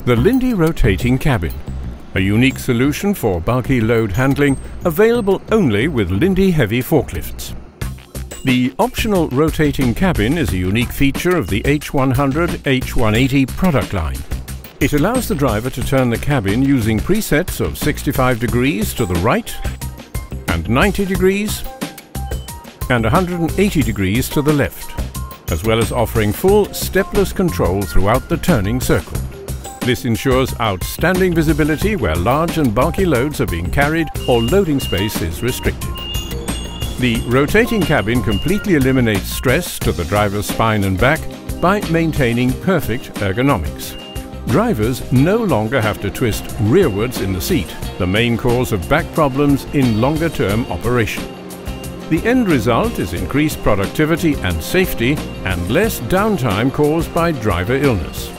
The Linde rotating cabin, a unique solution for bulky load handling, available only with Linde heavy forklifts. The optional rotating cabin is a unique feature of the H100, H180 product line. It allows the driver to turn the cabin using presets of 65 degrees to the right, and 90 degrees, and 180 degrees to the left, as well as offering full stepless control throughout the turning circle. This ensures outstanding visibility where large and bulky loads are being carried or loading space is restricted. The rotating cabin completely eliminates stress to the driver's spine and back by maintaining perfect ergonomics. Drivers no longer have to twist rearwards in the seat, the main cause of back problems in longer-term operation. The end result is increased productivity and safety and less downtime caused by driver illness.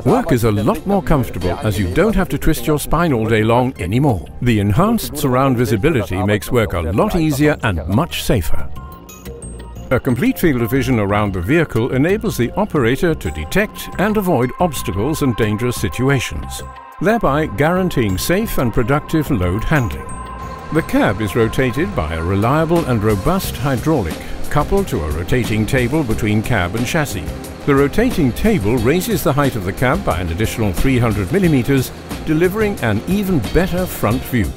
Work is a lot more comfortable as you don't have to twist your spine all day long anymore. The enhanced surround visibility makes work a lot easier and much safer. A complete field of vision around the vehicle enables the operator to detect and avoid obstacles and dangerous situations, thereby guaranteeing safe and productive load handling. The cab is rotated by a reliable and robust hydraulic, coupled to a rotating table between cab and chassis. The rotating table raises the height of the cab by an additional 300 mm, delivering an even better front view.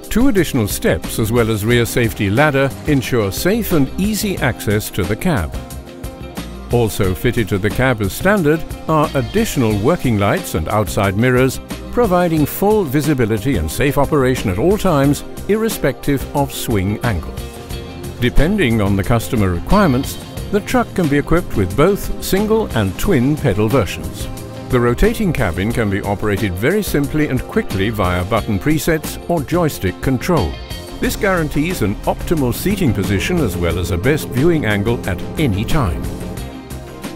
2 additional steps as well as rear safety ladder ensure safe and easy access to the cab. Also fitted to the cab as standard are additional working lights and outside mirrors, providing full visibility and safe operation at all times, irrespective of swing angle. Depending on the customer requirements, the truck can be equipped with both single and twin pedal versions. The rotating cabin can be operated very simply and quickly via button presets or joystick control. This guarantees an optimal seating position as well as a best viewing angle at any time.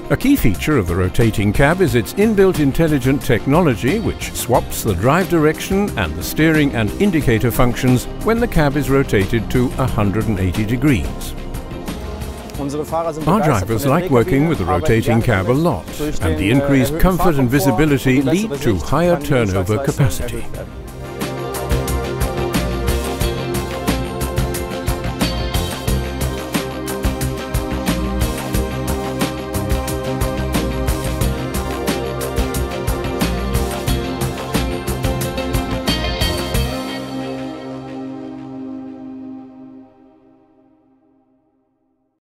A key feature of the rotating cab is its inbuilt intelligent technology, which swaps the drive direction and the steering and indicator functions when the cab is rotated to 180 degrees. Our drivers like working with the rotating cab a lot, and the increased comfort and visibility lead to higher turnover capacity.